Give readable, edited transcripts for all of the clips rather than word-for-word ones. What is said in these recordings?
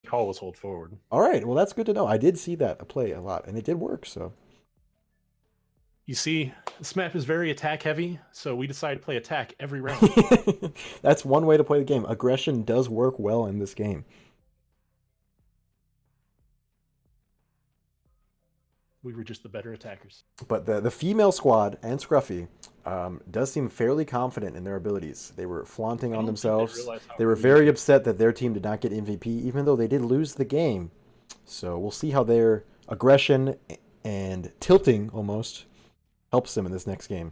call was hold forward. All right, well that's good to know. I did see that play a lot, and it did work. So You see, this map is very attack heavy, so we decided to play attack every round. that's one way to play the game. Aggression does work well in this game. We were just the better attackers. But the female squad and Scruffy does seem fairly confident in their abilities. They were flaunting on themselves. They were very upset that their team did not get MVP, even though they did lose the game. So we'll see how their aggression and tilting almost helps them in this next game.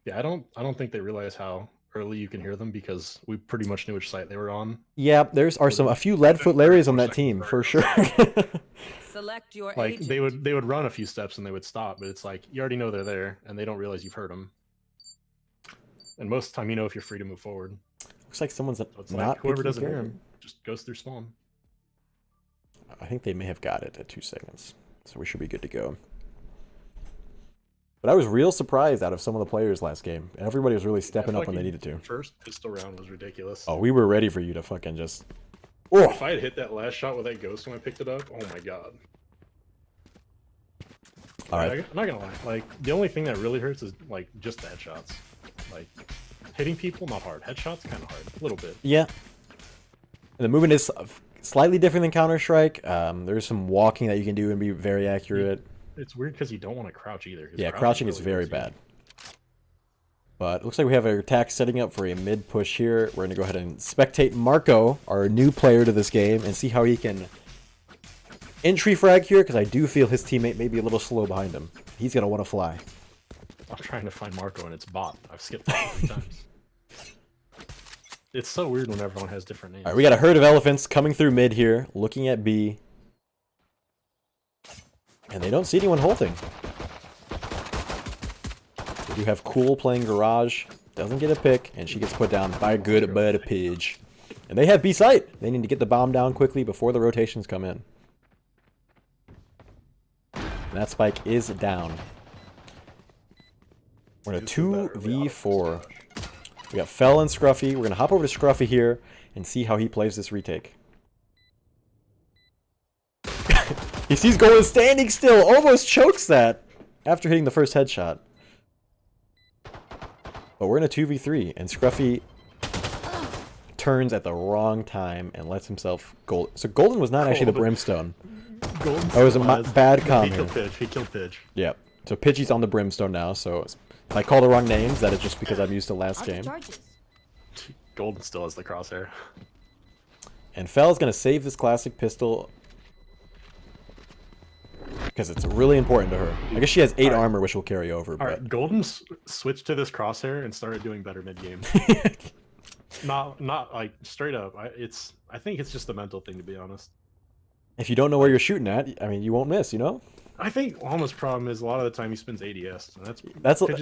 Yeah, I don't think they realize how early you can hear them because we pretty much knew which site they were on. Yeah, there's a few Leadfoot Larrys on that team for sure. Select your Like agent. they would run a few steps and they would stop, but it's like you already know they're there and they don't realize you've heard them. And most of the time, you know if you're free to move forward. Looks like someone's So it's not like whoever picking doesn't hear care. him just goes through spawn. I think they may have got it at 2 seconds, so we should be good to go. But I was real surprised out of some of the players last game. Everybody was really stepping up when they needed to. First pistol round was ridiculous. Oh, we were ready for you to fucking just... Oh! If I had hit that last shot with that ghost when I picked it up, oh my god. Alright. I'm not gonna lie, like, the only thing that really hurts is, like, just the headshots. Like, hitting people, not hard. Headshots, kind of hard. A little bit. Yeah. And the movement is slightly different than Counter-Strike. There's some walking that you can do and be very accurate. It's weird because you don't want to crouch either. 'cause Yeah, crouching is really very hurts you. bad. But it looks like we have our attack setting up for a mid push here. We're going to go ahead and spectate Marco, our new player to this game, and see how he can entry frag here, because I do feel his teammate may be a little slow behind him. He's going to want to fly. I'm trying to find Marco and it's bot. I've skipped it 3 times. It's so weird when everyone has different names. All right, we got a herd of elephants coming through mid here, looking at B. And they don't see anyone holding. We do have Cool playing Garage. Doesn't get a pick, and she gets put down by good bud Pidge. And they have B site. They need to get the bomb down quickly before the rotations come in. And that spike is down. We're in a 2v4. We got Fell and Scruffy. We're going to hop over to Scruffy here and see how he plays this retake. He sees Golden standing still, almost chokes that after hitting the first headshot. But we're in a 2v3, and Scruffy turns at the wrong time and lets himself gold. So Golden was not actually the Brimstone. Golden Oh, it was a still has- bad comm He here. killed Pidge. He killed Pidge. Yep. So Pidgey's on the Brimstone now, so if I call the wrong names, that is just because I'm used to last game. Golden still has the crosshair. And Fell's going to save this classic pistol because it's really important to her. I guess she has 8 armor, which will carry over. But Alright, Golden switched to this crosshair and started doing better mid-game. not like straight up. I think it's just a mental thing, to be honest. if you don't know where you're shooting at, I mean, you won't miss, you know? I think Alma's problem is a lot of the time he spins ADS, and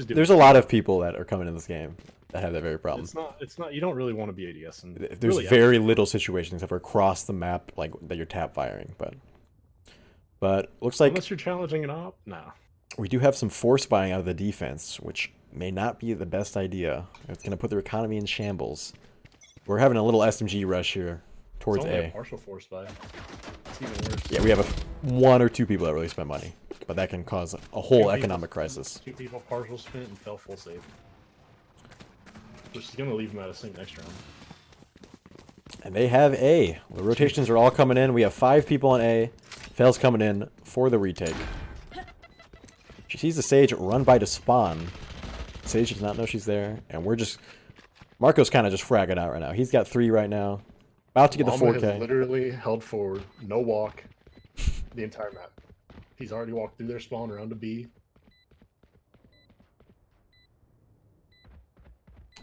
There's a lot of people that are coming in this game that have that very problem. It's not. You don't really want to be ADS, and There's really very little situations except for across the map, like that you're tap firing, but looks like unless you're challenging an op, no. we do have some force buying out of the defense, which may not be the best idea. It's going to put their economy in shambles. We're having a little SMG rush here towards It's only A. a partial force buy. It's even worse. Yeah, we have 1 or 2 people that really spend money, but that can cause a whole economic crisis. 2 people partial spent and fell full save, which is gonna leave him out of sync next round. And they have A. The rotations are all coming in. We have 5 people on A. Fail's coming in for the retake. She sees the Sage run by to spawn. Sage does not know she's there, and we're just... Marco's kind of just fragging out right now. He's got 3 right now. About to get the Llama 4K. has literally held forward, no walk, the entire map. He's already walked through their spawn around to B.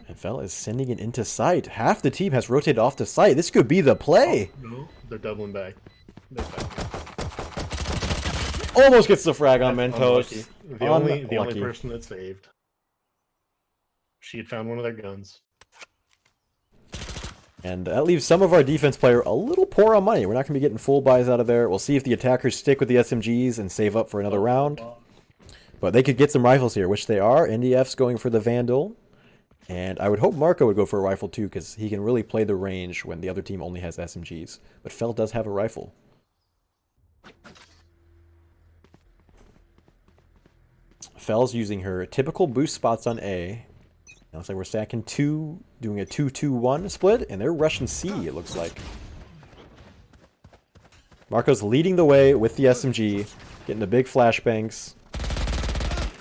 And Fell is sending it into sight. Half the team has rotated off to sight. This could be the play. Oh, no, they're doubling back. They're back. Almost gets the frag on Unlucky. Mentos. The only Unlucky. person that saved. She had found one of their guns. And that leaves some of our defense player a little poor on money. We're not going to be getting full buys out of there. We'll see if the attackers stick with the SMGs and save up for another round. But they could get some rifles here, which they are. NDF's going for the Vandal. And I would hope Marco would go for a rifle too, because he can really play the range when the other team only has SMGs. But Fel does have a rifle. Fel's using her typical boost spots on A. Now looks like we're stacking 2, doing a 2-2-1 split, and they're rushing C, it looks like. Marco's leading the way with the SMG, getting the big flashbangs.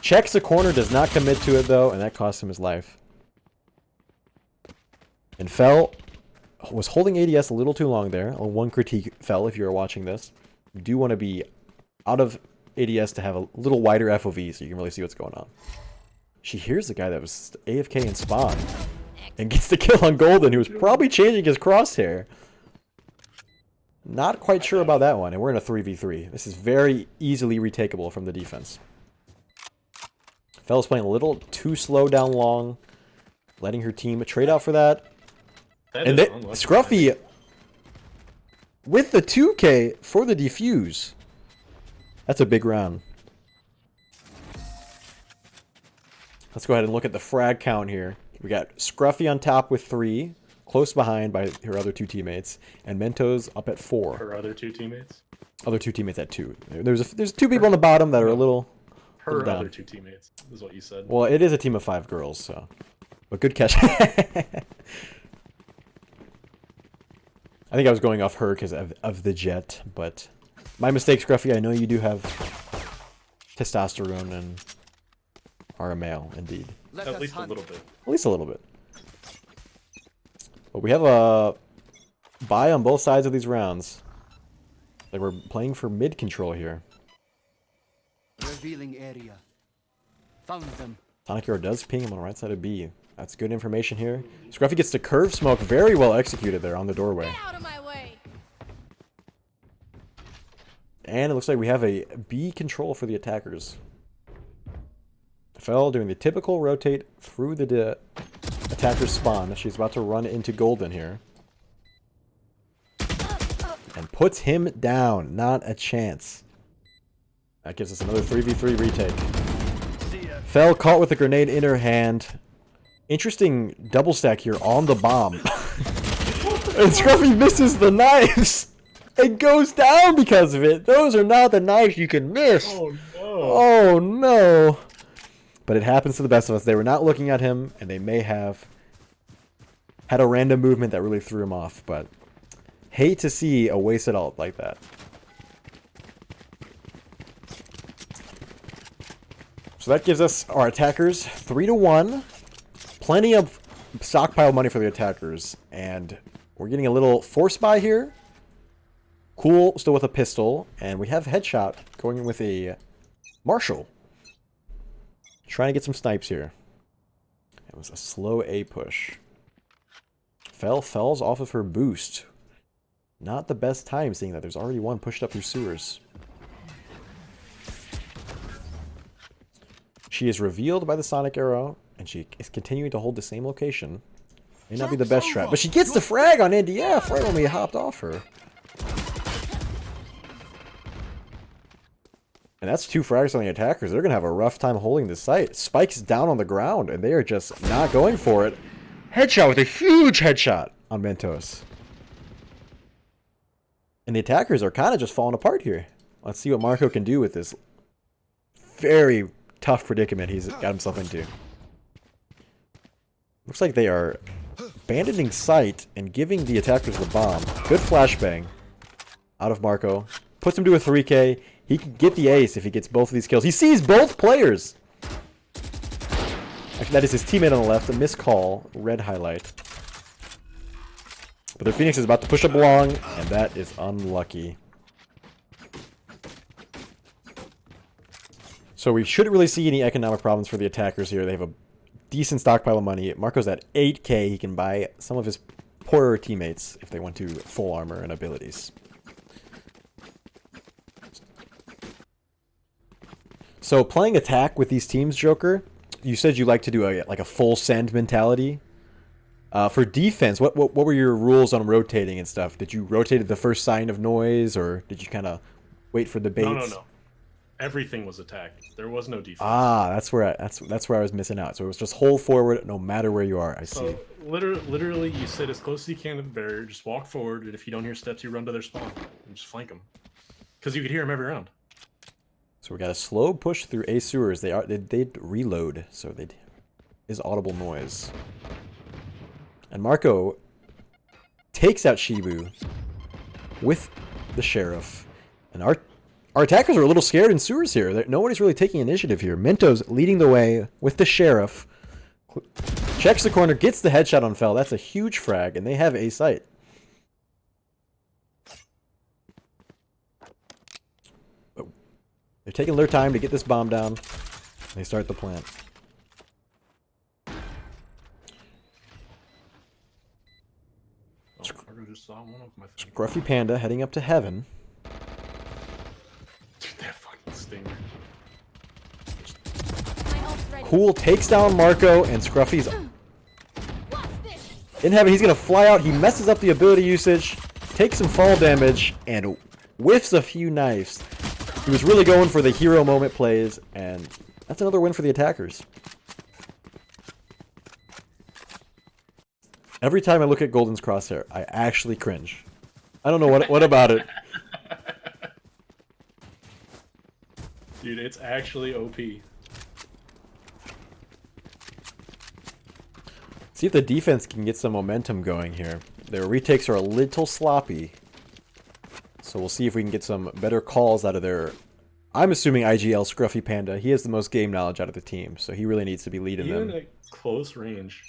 Checks the corner, does not commit to it though, and that cost him his life. And Fel was holding ADS a little too long there. One critique, Fel, if you're watching this. You do want to be out of ADS to have a little wider FOV so you can really see what's going on. She hears the guy that was AFK in spawn and gets the kill on Golden, who was probably changing his crosshair. Not quite sure about that one, and we're in a 3v3. This is very easily retakeable from the defense. Fel's playing a little too slow down long, letting her team trade out for that. And Scruffy with the 2K for the defuse. That's a big round. Let's go ahead and look at the frag count here. We got Scruffy on top with 3, close behind by her other 2 teammates, and Mentos up at 4. Her other 2 teammates? Other 2 teammates at 2. There's 2 people on the bottom that are a little Her down. other 2 teammates, is what you said. Well, it is a team of 5 girls, so. But good catch. I think I was going off her because of the jet, but my mistake, Scruffy. I know you do have testosterone and are a male, indeed. At least a little bit. At least a little bit. But we have a buy on both sides of these rounds. Like we're playing for mid control here. Revealing area. Found them. Sonic Hero does ping him on the right side of B. That's good information here. Scruffy gets the curve smoke, very well executed there on the doorway. Get out of my way. And it looks like we have a B control for the attackers. Fel doing the typical rotate through the attacker's spawn. She's about to run into Golden here. And puts him down. Not a chance. That gives us another 3v3 retake. Fel caught with a grenade in her hand. Interesting double stack here on the bomb. And Scruffy misses the knives. It goes down because of it. Those are not the knives you can miss. Oh no. Oh no. But it happens to the best of us. They were not looking at him, and they may have had a random movement that really threw him off. But hate to see a wasted ult like that. So that gives us our attackers 3-1. Plenty of stockpile money for the attackers. And we're getting a little force buy here. Cool, still with a pistol. And we have Headshot going with a Marshall. Trying to get some snipes here. It was a slow A push. Fells off of her boost. Not the best time, seeing that there's already one pushed up through sewers. She is revealed by the Sonic Arrow, and she is continuing to hold the same location. May not be the best strat, but she gets the frag on NDF right when we hopped off her. And that's 2 frags on the attackers. They're going to have a rough time holding this site. Spike's down on the ground, and they are just not going for it. Headshot with a huge headshot on Mentos. And the attackers are kind of just falling apart here. Let's see what Marco can do with this very tough predicament he's got himself into. Looks like they are abandoning sight and giving the attackers the bomb. Good flashbang out of Marco. Puts him to a 3K. He can get the ace if he gets both of these kills. He sees both players. Actually, that is his teammate on the left. A missed call. Red highlight. But their Phoenix is about to push up long, and that is unlucky. So we shouldn't really see any economic problems for the attackers here. They have a decent stockpile of money. Marco's at 8K. He can buy some of his poorer teammates if they want to full armor and abilities. So playing attack with these teams, Joker, you said you like to do a full send mentality. For defense, what were your rules on rotating and stuff? Did you rotate at the first sign of noise, or did you kind of wait for the baits? Everything was attack. There was no defense. Ah, that's where I was missing out. So it was just hold forward no matter where you are. I see. So literally, you sit as close as you can to the barrier. Just walk forward, and if you don't hear steps, you run to their spawn and just flank them. Because you could hear them every round. So we got a slow push through A sewers. They reload, so they is audible noise. And Marco takes out Shibu with the sheriff. And our attackers are a little scared in sewers here. Nobody's really taking initiative here. Minto's leading the way with the sheriff. Checks the corner, gets the headshot on Fel. That's a huge frag, and they have A site. Oh. They're taking their time to get this bomb down. They start the plant. Marco just saw one of my things. Scruffy Panda heading up to heaven. Dude, that fucking stinger. Cool takes down Marco, and Scruffy's in heaven. He's gonna fly out. He messes up the ability usage, takes some fall damage, and whiffs a few knives. He was really going for the hero moment plays, and that's another win for the attackers. Every time I look at Golden's crosshair, I actually cringe. I don't know what about it. Dude, it's actually OP. See if the defense can get some momentum going here. Their retakes are a little sloppy. So we'll see if we can get some better calls out of their... I'm assuming IGL Scruffy Panda. He has the most game knowledge out of the team, so he really needs to be leading Even them. at close range,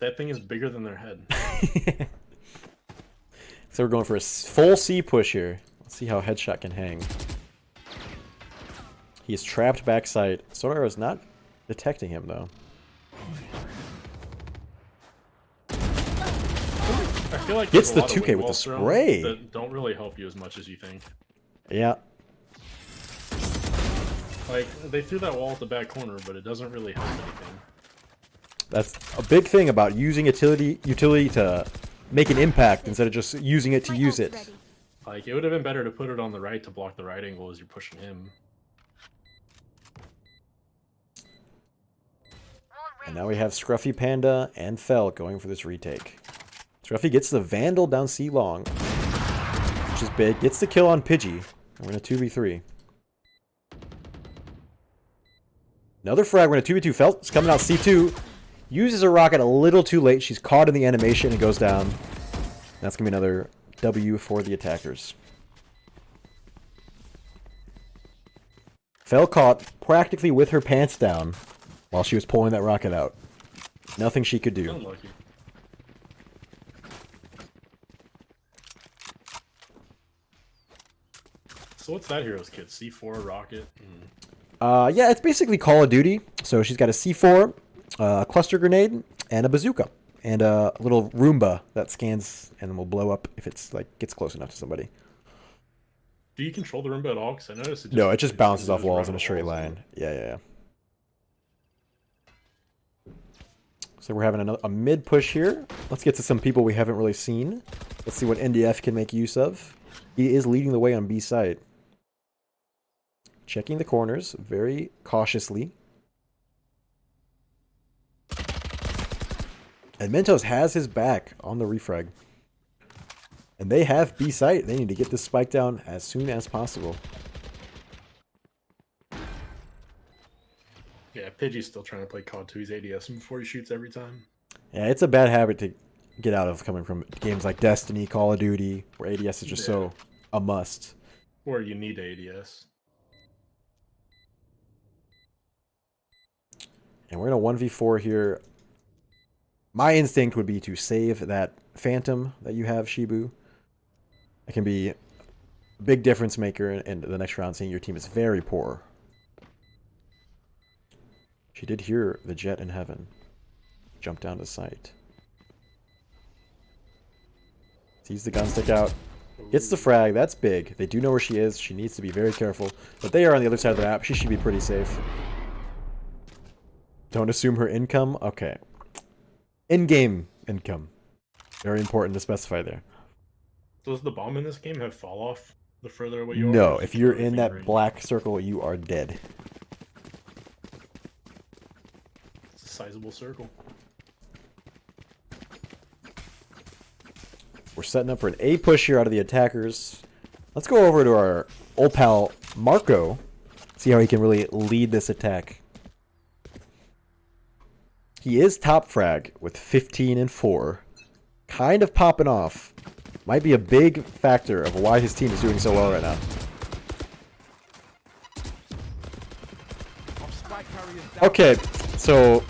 that thing is bigger than their head. So we're going for a full C push here. Let's see how Headshot can hang. He's trapped backside. Sodara is not detecting him, though. I feel like Gets there's a the lot of 2K wing with the walls thrown spray. that don't really help you as much as you think. Yeah. Like, they threw that wall at the back corner, but it doesn't really help anything. That's a big thing about using utility to make an impact instead of just using it to use it. Like, it would have been better to put it on the right to block the right angle as you're pushing him. And now we have Scruffy Panda and Fel going for this retake. Scruffy gets the Vandal down C long, which is big. Gets the kill on Pidgey. We're in a 2v3. Another frag. We're in a 2v2. Fel's coming out C2. Uses a rocket a little too late. She's caught in the animation and goes down. That's going to be another W for the attackers. Fel caught practically with her pants down while she was pulling that rocket out. Nothing she could do. Unlucky. So what's that hero's kit? C4, rocket? Yeah, it's basically Call of Duty. So she's got a C4, a cluster grenade, and a bazooka. And a little Roomba that scans and will blow up if it's like gets close enough to somebody. Do you control the Roomba at all? Because I noticed No, it just bounces off moves walls around in a the straight walls. line. Yeah. So we're having a mid push here. Let's get to some people we haven't really seen. Let's see what NDF can make use of. He is leading the way on B side. Checking the corners very cautiously. And Mentos has his back on the refrag. And they have B site. They need to get this spike down as soon as possible. Yeah, Pidgey's still trying to play COD 2's ADS before he shoots every time. Yeah, it's a bad habit to get out of coming from games like Destiny, Call of Duty, where ADS is just so a must. Or you need ADS. And we're in a 1v4 here. My instinct would be to save that Phantom that you have, Shibu. It can be a big difference maker in the next round, seeing your team is very poor. She did hear the jet in heaven. Jump down to sight. Sees the gun stick out. Gets the frag. That's big. They do know where she is. She needs to be very careful. But they are on the other side of the map. She should be pretty safe. Don't assume her income. Okay. In-game income. Very important to specify there. Does the bomb in this game have fall off The further away you are. No, just if you're further in that range. black circle, you are dead. It's a sizable circle. We're setting up for an A push here out of the attackers. Let's go over to our old pal Marco. See how he can really lead this attack. He is top frag with 15 and 4. Kind of popping off. Might be a big factor of why his team is doing so well right now. Okay, so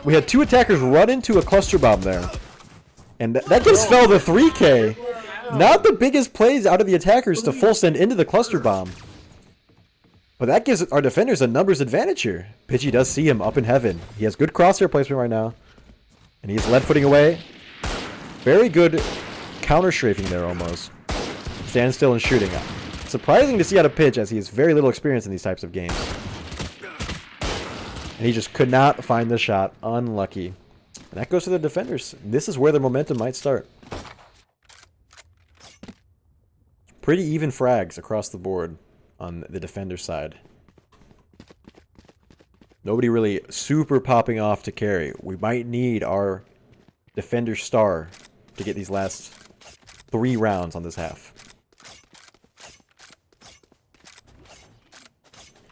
we had 2 attackers run into a cluster bomb there. And that gives Fel the 3K. Not the biggest plays out of the attackers to full send into the cluster bomb. But that gives our defenders a numbers advantage here. Pidgey does see him up in heaven. He has good crosshair placement right now. And he's lead footing away. Very good counter strafing there almost. Stand still and shooting. Surprising to see out of Pidge as he has very little experience in these types of games. And he just could not find the shot. Unlucky. And that goes to the defenders. This is where the momentum might start. Pretty even frags across the board on the defender side. Nobody really super popping off to carry. We might need our defender star to get these last 3 rounds on this half.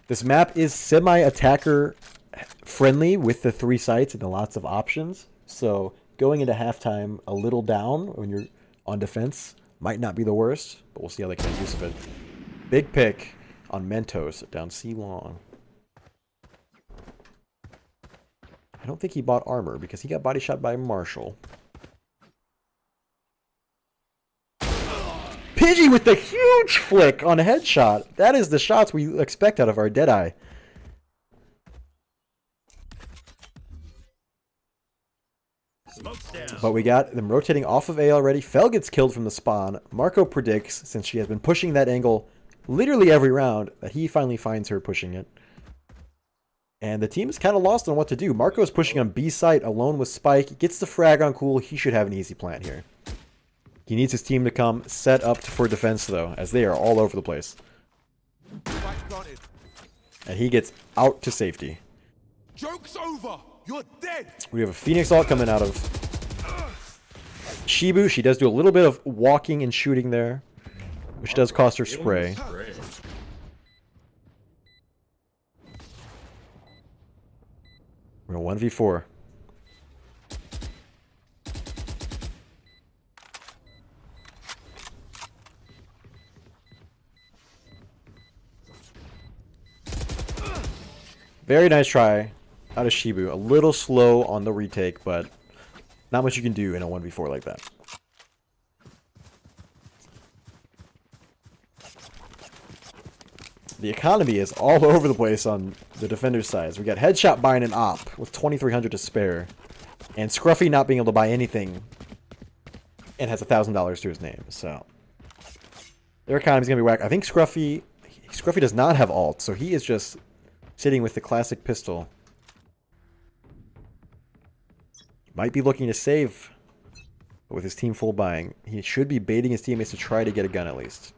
This map is semi-attacker friendly with the 3 sites and the lots of options. So going into halftime a little down when you're on defense might not be the worst, but we'll see how they can make use of it. Big pick on Mentos down C long. I don't think he bought armor because he got body shot by Marshall. Pidgey with the huge flick on a headshot. That is the shots we expect out of our Deadeye. But we got them rotating off of A already. Fel gets killed from the spawn. Marco predicts, since she has been pushing that angle literally every round, that he finally finds her pushing it. And the team is kind of lost on what to do. Marco is pushing on B site alone with Spike. Gets the frag on Cool. He should have an easy plant here. He needs his team to come set up for defense, though, as they are all over the place. And he gets out to safety. Joke's over. You're dead. We have a Phoenix ult coming out of Shibu. She does do a little bit of walking and shooting there, which does cost her spray. We're going 1v4. Very nice try out of Shibu. A little slow on the retake, but not much you can do in a 1v4 like that. The economy is all over the place on the defender's side. We got Headshot buying an op with 2,300 to spare. And Scruffy not being able to buy anything and has $1,000 to his name. So their economy's going to be whack. I think Scruffy does not have ult, so he is just sitting with the classic pistol. Might be looking to save, but with his team full buying, he should be baiting his teammates to try to get a gun at least.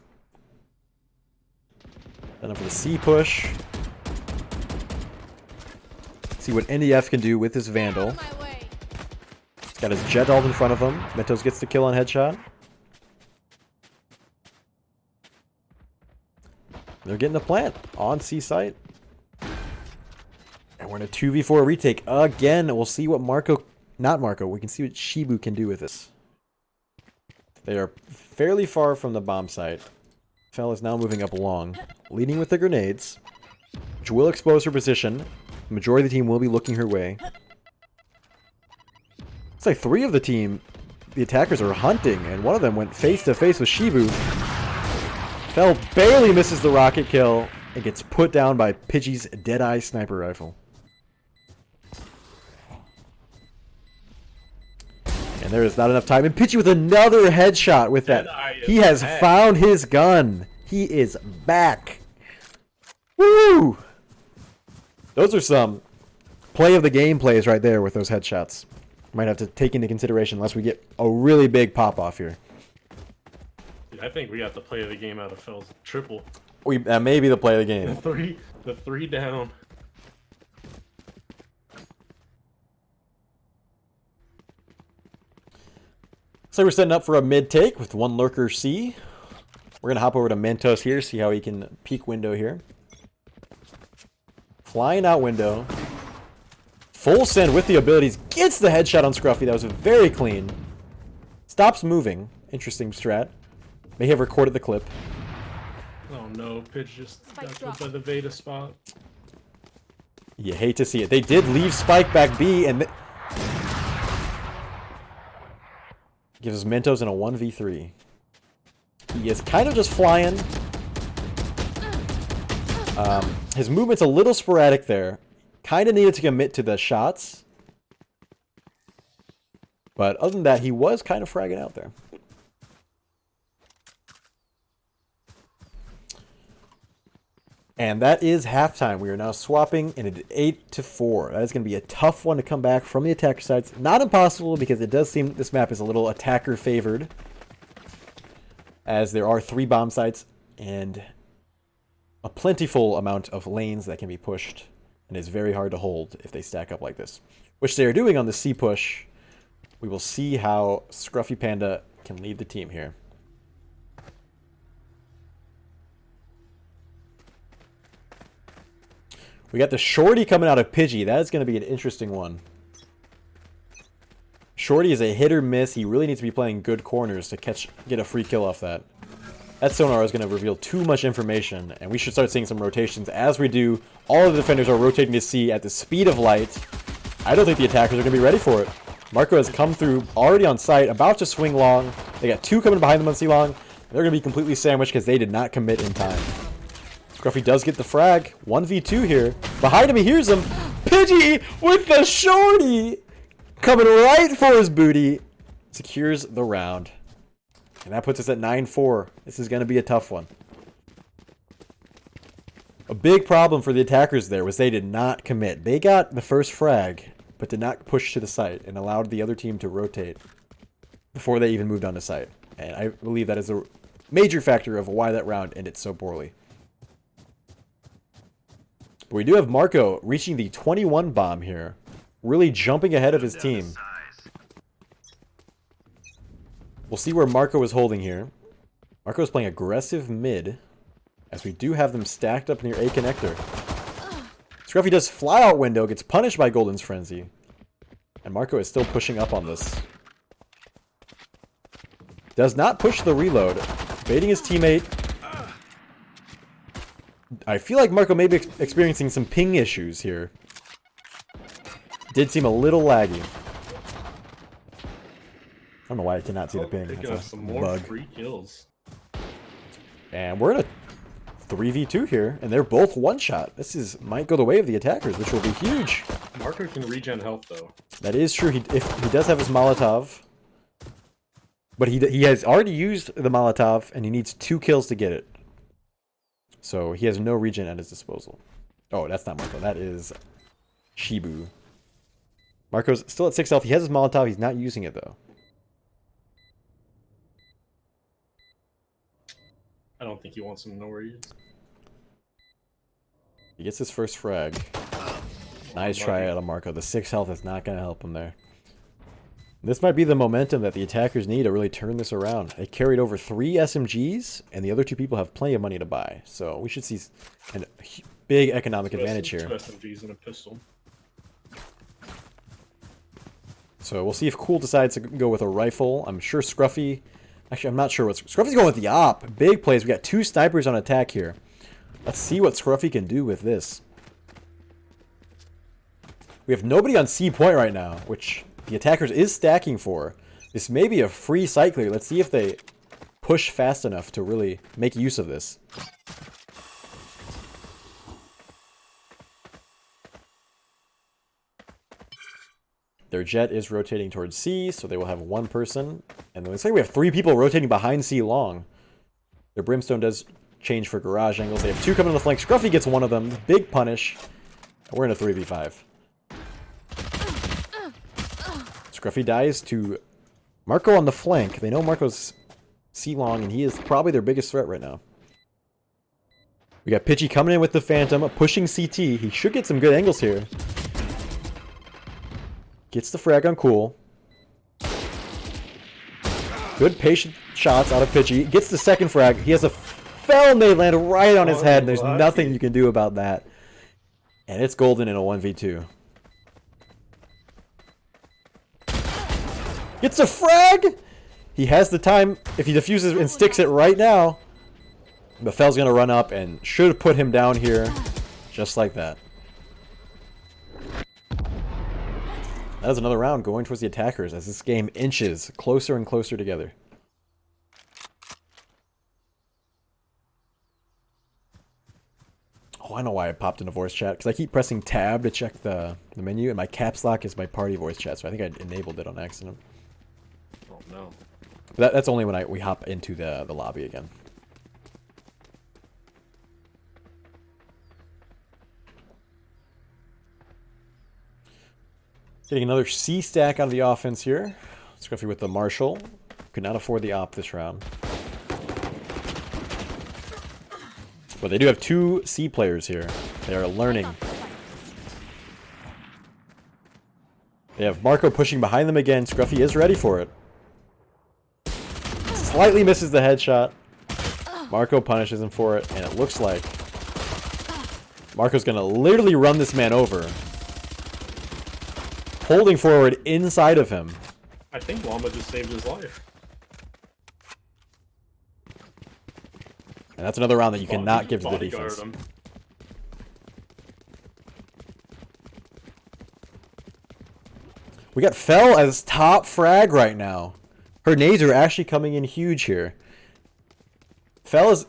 Then up for the C push. See what NDF can do with this Vandal. He's got his Jet ult in front of him. Mentos gets the kill on Headshot. They're getting a plant on C site. And we're in a 2v4 retake again. We'll see what we can see what Shibu can do with this. They are fairly far from the bomb site. Fel is now moving up along, leading with the grenades, which will expose her position. The majority of the team will be looking her way. It's like 3 of the team, the attackers are hunting, and one of them went face to face with Shibu. Fel barely misses the rocket kill and gets put down by Pidgey's Deadeye sniper rifle. And there is not enough time. And Pidgey with another headshot with that. He has found his gun. He is back. Woo! Those are some play of the game plays right there with those headshots. Might have to take into consideration unless we get a really big pop off here. I think we got the play of the game out of Fells. Triple. That may be the play of the game. The three down. So we're setting up for a mid take with one lurker C. We're gonna hop over to Mentos here, see how he can peek window here. Flying out window. Full send with the abilities. Gets the headshot on Scruffy. That was very clean. Stops moving. Interesting strat. May have recorded the clip. Oh no, Pitch just got killed by the Veda spot. You hate to see it. They did leave Spike back B and gives us Mentos in a 1v3. He is kind of just flying. His movement's a little sporadic there. Kind of needed to commit to the shots. But other than that, he was kind of fragging out there. And that is halftime. We are now swapping in an 8-4. That is going to be a tough one to come back from the attacker sides. Not impossible, because it does seem this map is a little attacker favored, as there are 3 bomb sites and a plentiful amount of lanes that can be pushed, and it's very hard to hold if they stack up like this, which they are doing on the C push. We will see how Scruffy Panda can lead the team here. We got the Shorty coming out of Pidgey. That is going to be an interesting one. Shorty is a hit or miss. He really needs to be playing good corners to get a free kill off that. That sonar is going to reveal too much information, and we should start seeing some rotations. As we do, all of the defenders are rotating to C at the speed of light. I don't think the attackers are going to be ready for it. Marco has come through, already on site, about to swing long. They got 2 coming behind them on C long. They're going to be completely sandwiched because they did not commit in time. Scruffy does get the frag. 1v2 here. Behind him, he hears him. Pidgey with the Shorty! Coming right for his booty. Secures the round. And that puts us at 9-4. This is going to be a tough one. A big problem for the attackers there was they did not commit. They got the first frag, but did not push to the site and allowed the other team to rotate before they even moved on to site. And I believe that is a major factor of why that round ended so poorly. But we do have Marco reaching the 21 bomb here. Really jumping ahead of his team. We'll see where Marco is holding here. Marco is playing aggressive mid, as we do have them stacked up near A connector. Scruffy does fly out window, gets punished by Golden's Frenzy. And Marco is still pushing up on this. Does not push the reload. Baiting his teammate. I feel like Marco may be experiencing some ping issues here. Did seem a little laggy. I don't know why I cannot see the ping. Picking up That's a some more bug. free kills. And we're in a 3v2 here, and they're both one-shot. This might go the way of the attackers, which will be huge. Marco can regen health though. That is true. He does have his Molotov. But he has already used the Molotov, and he needs 2 kills to get it. So he has no regen at his disposal. Oh, that's not Marco. That is Shibu. Marco's still at 6 health. He has his Molotov. He's not using it, though. I don't think he wants him to know where he is. He gets his first frag. Nice try out of Marco. The 6 health is not going to help him there. This might be the momentum that the attackers need to really turn this around. They carried over 3 SMGs, and the other 2 people have plenty of money to buy. So we should see a big economic advantage here. 2 SMGs and a pistol. So we'll see if Cool decides to go with a rifle. I'm sure Scruffy... Actually, I'm not sure what... Scruffy's going with the op. Big plays. We got 2 snipers on attack here. Let's see what Scruffy can do with this. We have nobody on C point right now, which the attackers is stacking for. This may be a free site clear. Let's see if they push fast enough to really make use of this. Their jet is rotating towards C, so they will have 1 person. And then let's say we have 3 people rotating behind C long. Their Brimstone does change for garage angles. They have 2 coming on the flank. Scruffy gets 1 of them. Big punish. We're in a 3v5. Scruffy dies to Marco on the flank. They know Marco's C long, and he is probably their biggest threat right now. We got Pidgey coming in with the Phantom, pushing CT. He should get some good angles here. Gets the frag on Cool. Good patient shots out of Pidgey. Gets the second frag. He has a Fel nade land right on his head, and there's nothing you can do about that. And it's golden in a 1v2. Gets a frag! He has the time if he defuses and sticks it right now. But Fel's going to run up and should put him down here. Just like that. That is another round going towards the attackers as this game inches closer and closer together. Oh, I know why I popped into voice chat. Because I keep pressing tab to check the menu, and my caps lock is my party voice chat, so I think I enabled it on accident. Oh no. That's only when we hop into the lobby again. Getting another C stack out of the offense here. Scruffy with the Marshall. Could not afford the op this round. But they do have 2 C players here. They are learning. They have Marco pushing behind them again. Scruffy is ready for it. Slightly misses the headshot. Marco punishes him for it, and it looks like Marco's going to literally run this man over. Holding forward inside of him. I think Llama just saved his life. And that's another round that you cannot give to the defense. Him. We got Fel as top frag right now. Her nades are actually coming in huge here. Fel is...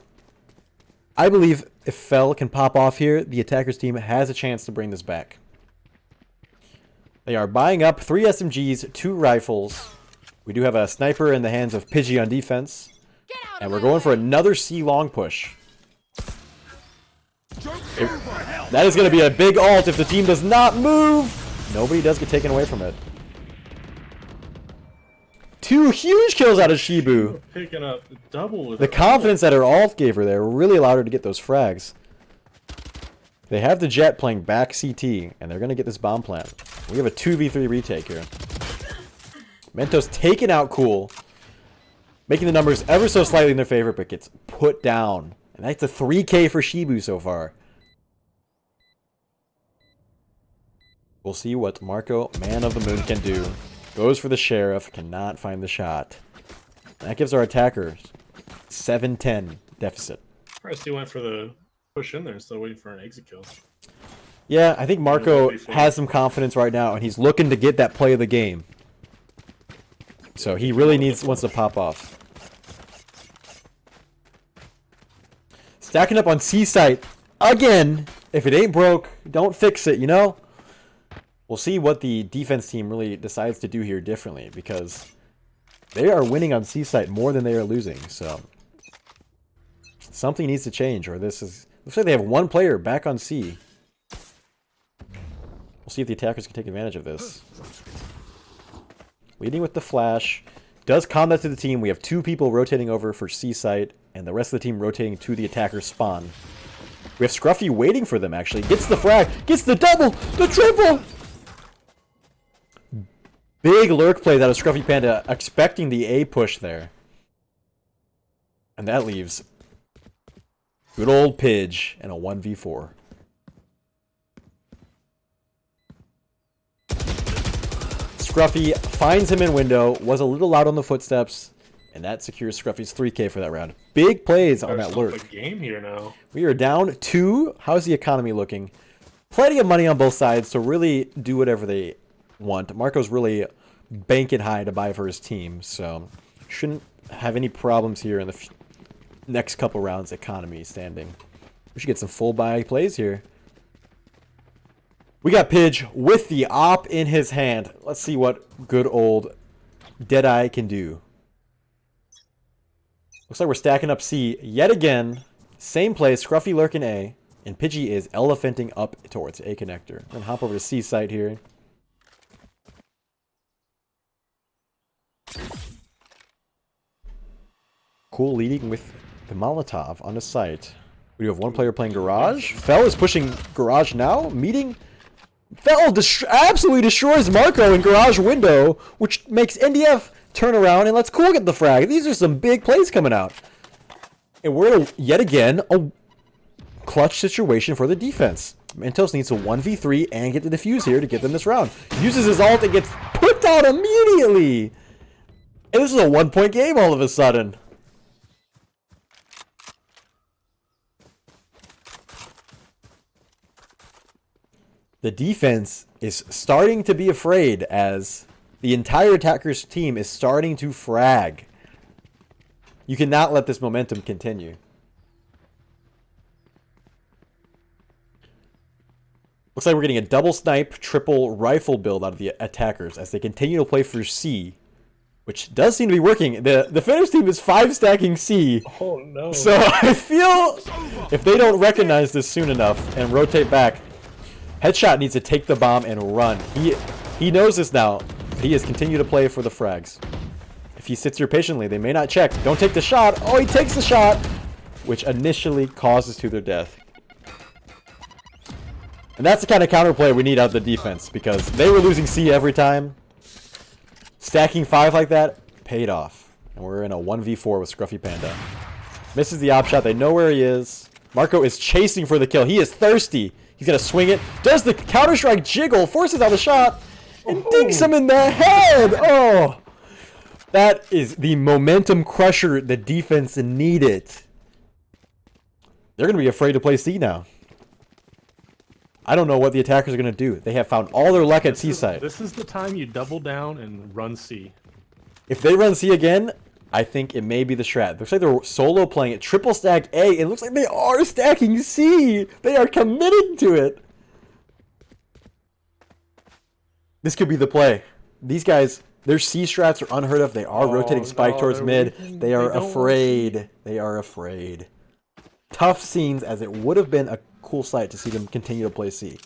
I believe if Fel can pop off here, the attackers team has a chance to bring this back. They are buying up 3 SMGs, 2 rifles. We do have a sniper in the hands of Pidgey on defense. And we're going for another C long push. That is going to be a big ult if the team does not move. Nobody does get taken away from it. 2 huge kills out of Shibu. Picking up double with The confidence that her ult gave her there really allowed her to get those frags. They have the Jet playing back CT, and they're going to get this bomb plant. We have a 2v3 retake here. Mentos taking out Cool. Making the numbers ever so slightly in their favor, but gets put down. And that's a 3k for Shibu so far. We'll see what Marco, Man of the Moon, can do. Goes for the Sheriff, cannot find the shot. That gives our attackers 7-10 deficit. First he went for the push in there instead of waiting for an exit kill. Yeah, I think Marco has some confidence right now, and he's looking to get that play of the game. So he really wants to pop off. Stacking up on C-Site again. If it ain't broke, don't fix it, you know? We'll see what the defense team really decides to do here differently, because they are winning on C-Site more than they are losing, so something needs to change, or this is... Looks like they have 1 player back on C. We'll see if the attackers can take advantage of this. Leading with the flash. Does combat to the team. We have 2 people rotating over for C-Site, and the rest of the team rotating to the attacker's spawn. We have Scruffy waiting for them, actually. Gets the frag. Gets the double. The triple. Big lurk plays out of Scruffy Panda, expecting the A push there. And that leaves good old Pidge in a 1v4. Scruffy finds him in window, was a little loud on the footsteps, and that secures Scruffy's 3k for that round. Big plays on that lurk. A game here now. We are down 2. How's the economy looking? Plenty of money on both sides to really do whatever they want. Marco's really banking high to buy for his team, so shouldn't have any problems here in the next couple rounds economy standing. We should get some full buy plays here. We got Pidge with the op in his hand. Let's see what good old Deadeye can do. Looks like we're stacking up C yet again. Same play, Scruffy lurking A, and Pidgey is elephanting up towards A connector. I'm gonna hop over to C site here. Cool leading with the Molotov on the site. We do have one player playing Garage. Fell is pushing Garage now. Meeting. Fell absolutely destroys Marco in Garage window, which makes NDF turn around and lets Cool get the frag. These are some big plays coming out. And we're in yet again a clutch situation for the defense. Mentos needs to 1v3 and get the defuse here to get them this round. Uses his ult and gets put down immediately. And this is a 1-point game all of a sudden. The defense is starting to be afraid as the entire attackers team is starting to frag. You cannot let this momentum continue. Looks like we're getting a double snipe, triple rifle build out of the attackers as they continue to play for C, which does seem to be working. The defenders team is 5-stacking C. Oh no. So I feel if they don't recognize this soon enough and rotate back, Headshot needs to take the bomb and run. He knows this now. He has continued to play for the frags. If he sits here patiently, they may not check. Don't take the shot. Oh, he takes the shot, which initially causes to their death. And that's the kind of counterplay we need out of the defense because they were losing C every time. Stacking 5 like that paid off. And we're in a 1v4 with Scruffy Panda. Misses the op shot. They know where he is. Marco is chasing for the kill. He is thirsty. He's going to swing it. Does the Counter-Strike jiggle. Forces out the shot. And dinks him in the head. Oh. That is the momentum crusher the defense needed. They're going to be afraid to play C now. I don't know what the attackers are going to do. They have found all their luck at C side. This is the time you double down and run C. If they run C again, I think it may be the strat. Looks like they're solo playing it. Triple stack A. It looks like they are stacking C. They are committed to it. This could be the play. These guys, their C strats are unheard of. They are rotating spike towards mid. They are afraid. They are afraid. Tough scenes as it would have been a cool sight to see them continue to play C.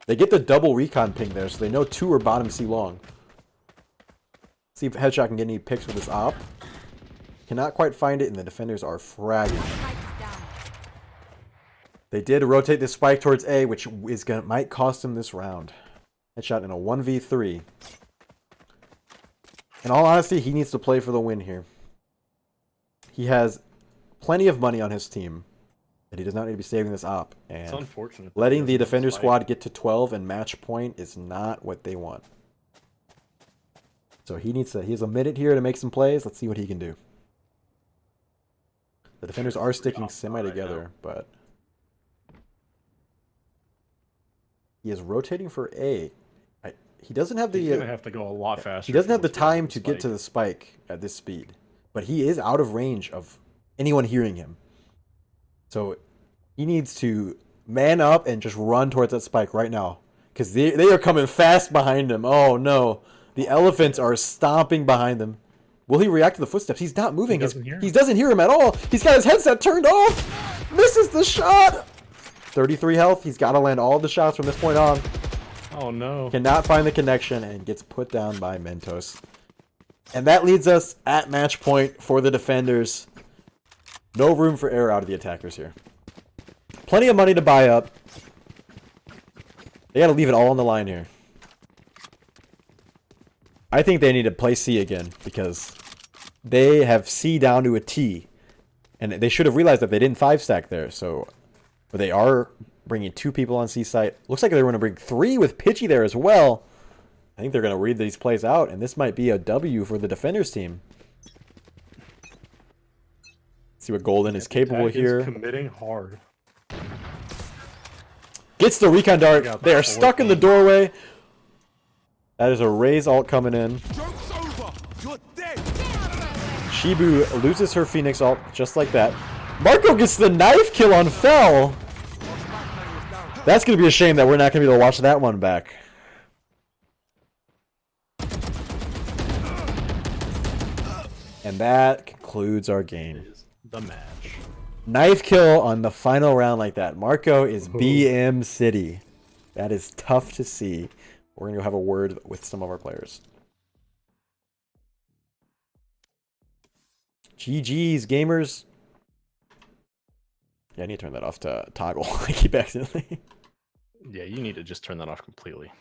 They get the double recon ping there, so they know 2 are bottom C long. See if Headshot can get any picks with his op. Cannot quite find it, and the defenders are fragging. They did rotate the spike towards A, which is might cost him this round. Headshot in a 1v3. In all honesty, he needs to play for the win here. He has plenty of money on his team, but he does not need to be saving this op. And It's unfortunate. letting the defender squad get to 12 and match point is not what they want. So he has a minute here to make some plays. Let's see what he can do. The defenders are sticking semi together, but he is rotating for A. He doesn't have He's gonna the have to go a lot faster. he doesn't have the if he wants time to get to the spike at this speed, but he is out of range of anyone hearing him. So he needs to man up and just run towards that spike right now, because they are coming fast behind him. Oh no. The elephants are stomping behind them. Will he react to the footsteps? He's not moving. He doesn't hear him at all. He's got his headset turned off. Misses the shot. 33 health. He's got to land all the shots from this point on. Oh no. Cannot find the connection and gets put down by Mentos. And that leads us at match point for the defenders. No room for error out of the attackers here. Plenty of money to buy up. They got to leave it all on the line here. I think they need to play C again because they have C down to a T. And they should have realized that they didn't 5-stack there. But they are bringing 2 people on C site. Looks like they're going to bring 3 with Pitchy there as well. I think they're going to read these plays out, and this might be a W for the defenders team. See what Golden is capable here. Committing hard. Gets the recon dart. They are stuck in the doorway. That is a Raze ult coming in. Joke's over. You're dead. Shibu loses her Phoenix ult just like that. Marco gets the knife kill on Fell. That's going to be a shame that we're not going to be able to watch that one back. And that concludes our game. Is the match. Knife kill on the final round like that. Marco is BM City. That is tough to see. We're going to go have a word with some of our players. GG's, gamers. Yeah, I need to turn that off to toggle. I keep accidentally. Yeah, you need to just turn that off completely.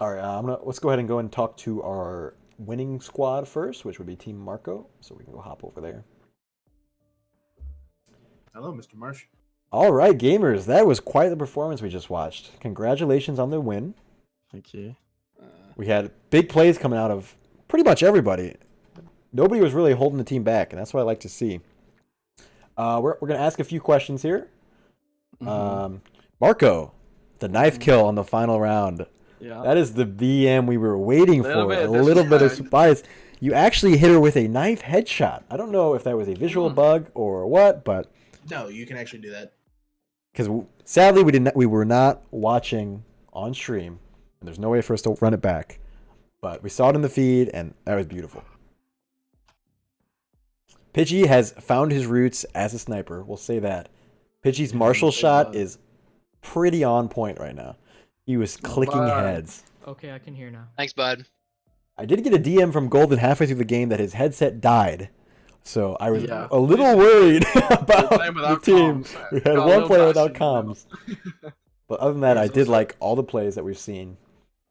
All right, let's go ahead and go and talk to our winning squad first, which would be Team Marco. So we can go hop over there. Hello, Mr. Marsh. All right, gamers, that was quite the performance we just watched. Congratulations on the win. Thank you. We had big plays coming out of pretty much everybody. Nobody was really holding the team back, and that's what I like to see. We're going to ask a few questions here. Marco, the knife kill on the final round. Yeah. That is the BM we were waiting for. bit A of little bit of disrespect. surprise. You actually hit her with a knife headshot. I don't know if that was a visual bug or what, but No, you can actually do that. because sadly we were not watching on stream, and there's no way for us to run it back. But we saw it in the feed, and that was beautiful. Pidgey has found his roots as a sniper. We'll say that. Pidgey's martial shot is pretty on point right now. He was clicking heads. Okay, I can hear now. Thanks, bud. I did get a DM from Golden halfway through the game that his headset died. So I was Yeah. a little worried about playing the without team. comms. We Got had a one little player without dusty, you know. comms. But other than that, I did like all the plays that we've seen.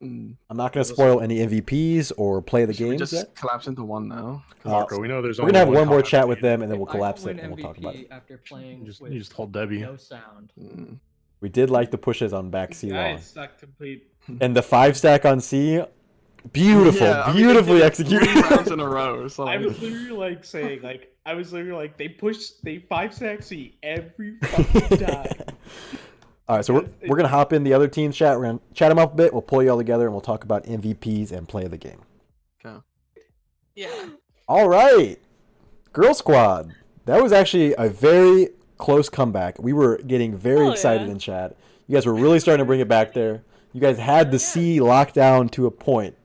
I'm not going to spoil any MVPs or play the Should we games just yet. collapse into one now? Marco, we know there's We're only going to have one more comment chat with needed. them, and then we'll If I collapse win it, and we'll talk about MVP it. after playing You just, with you just hold Debbie. no sound. We did like the pushes on back C long. Guys suck complete. And the 5-stack on C, beautiful, Yeah, I mean, beautifully they did it executed. 3 rounds in a row. So I was literally like saying, like, I was literally like, they 5-stack C every fucking time. All right, so we're gonna hop in the other team's chat. We're gonna chat them up a bit. We'll pull you all together, and we'll talk about MVPs and play of the game. Okay. Yeah. All right, Girl Squad. That was actually a very close comeback. We were getting very excited in chat. You guys were really starting to bring it back there. You guys had the C locked down to a point,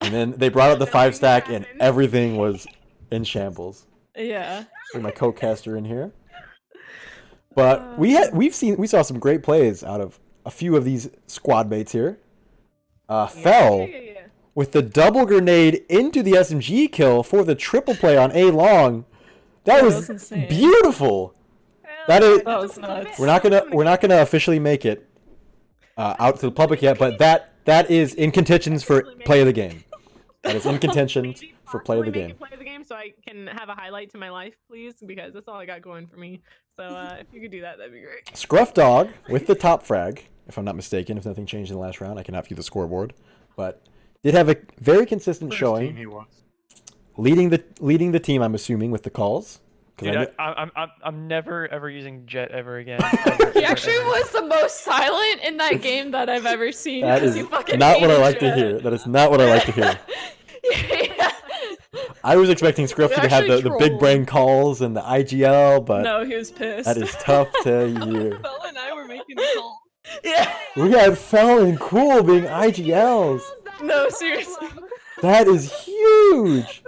and then they brought out the 5-stack, and everything was in shambles. Yeah. Bring my co-caster in here. But we saw some great plays out of a few of these squad mates here. Fell with the double grenade into the SMG kill for the triple play on A long. That was insane. beautiful. That is. That was nuts. We're not gonna officially make it out to the public yet, but that is in contentions for play of the game. That is in contention for play of the game. Play the game so I can have a highlight to my life, please, because that's all I got going for me. So if you could do that, that'd be great. Scruff Dog with the top frag, if I'm not mistaken. If nothing changed in the last round, I cannot view the scoreboard, but did have a very consistent First showing, team he was. leading the team. I'm assuming with the calls. 'Cause I Dude, kn- I'm never ever using Jet ever again. He actually was the most silent in that game that I've ever seen. that is because he fucking not what I hated like to Jet. hear. That is not what I like to hear. Yeah. I was expecting Scruff We to have actually the big trolled. brain calls and the IGL, but No, he was pissed. that is tough to hear. Bella and I were making calls. Yeah. We had Fell and Cool being IGLs. No, seriously. That is huge.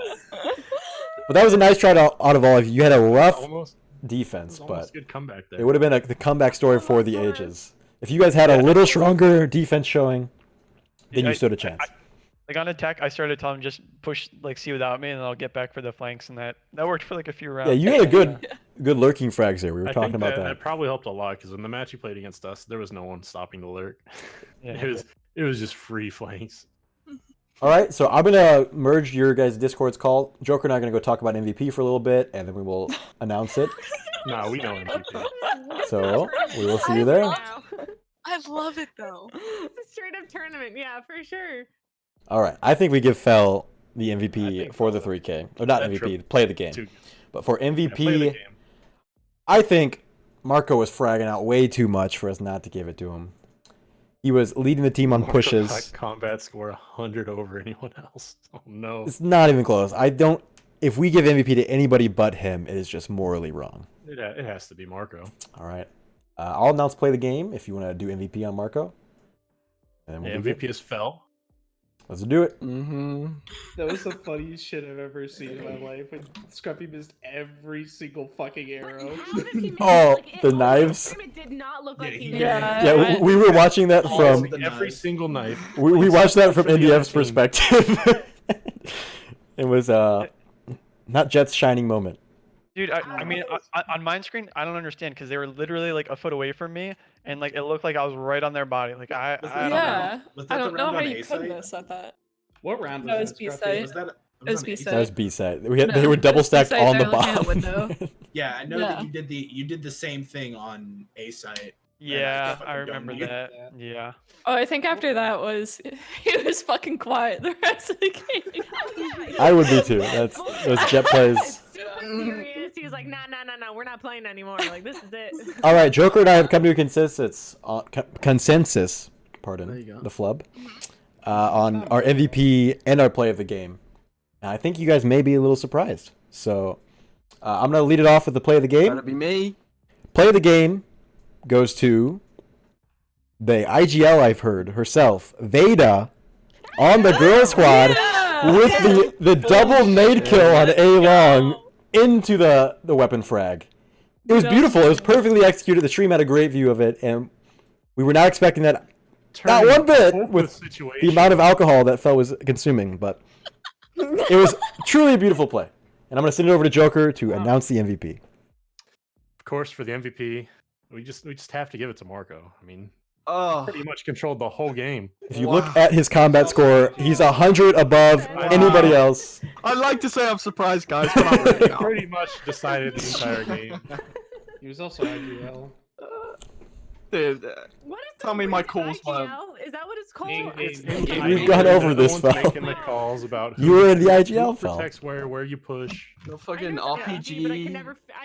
But that was a nice try out of all of you. You had a rough Almost, defense, but almost a good comeback there. it would have been the comeback story for the ages. If you guys had a little stronger defense showing, then you stood a chance. Like on attack, I started telling him just push like C without me, and then I'll get back for the flanks, and that worked for like a few rounds. Yeah, you had a good lurking frags there. We were I talking think about that that. probably helped a lot because in the match he played against us, there was no one stopping the lurk. Yeah. It was just free flanks. All right, so I'm gonna merge your guys' Discord's call. Joker and I are gonna go talk about MVP for a little bit, and then we will announce it. Nah, we know MVP. So we will see you there. I love it though. It's a straight up tournament, yeah, for sure. All right, I think we give Fell the I MVP think for the so. 3K, or not That MVP, triple- play the game. Too- But for yeah, play the MVP, game. I think Marco was fragging out way too much for us not to give it to him. He was leading the team on Marco pushes. got combat score 100 over anyone else. Oh no. It's not even close. I don't. If we give MVP to anybody but him, it is just morally wrong. It has to be Marco. All right. I'll announce play the game if you want to do MVP on Marco. And then Yeah, we'll do MVP is Fell. Let's do it. Mm-hmm. That was the funniest shit I've ever seen in my life when Scruffy missed every single fucking arrow. Oh, the knives. It did not look Yeah, like he he did. Yeah, we were watching that from. Every single knife. We watched that from For the NDF's other team. perspective. It was Not Jet's shining moment. Dude, I mean, on mine screen, I don't understand because they were literally like a foot away from me, and like it looked like I was right on their body. Like I don't know. Yeah. Was I that the don't know round how on you A could site? miss at that. What round That was was that? Scruffy? B-side. Was that? It was on A B-side. That was B side. They No, were it double was stacked B-side, on the they're looking out bomb. window. Yeah, I know Yeah. that you did the same thing on A site. Yeah, fucking I don't remember mute that. that. Yeah. Oh, I think after that was he was fucking quiet the rest of the game. I would be too. That's those Jet plays. Super serious. He was like, nah, we're not playing anymore. Like, this is it. All right, Joker and I have come to a consensus. Pardon There you go. the flub. On our MVP and our play of the game. And I think you guys may be a little surprised. So I'm gonna lead it off with the play of the game. Gotta be me. Play of the game goes to the IGL I've heard herself, Veda, on the girl squad with the double nade kill on A long into the weapon frag. It was beautiful. It was perfectly executed. The stream had a great view of it, and we were not expecting that. Not one bit with the amount of alcohol that Fel was consuming, but it was truly a beautiful play. And I'm gonna send it over to Joker to announce the MVP. Of course, for the MVP, we just have to give it to Marco. I mean, Oh, pretty much controlled the whole game. If you look at his combat score, he's 100 above anybody else. I'd like to say I'm surprised, guys, but I'm really not. Pretty much decided the entire game. He was also IGL. Dude, What is Tell the me my word calls, man. IGL? Is that what it's called? It's We've gone over this, no one's Fel. making the calls about You were in the who IGL, Fel. protects where you push. no I fucking know it's an RPG, but I can RPG. never. I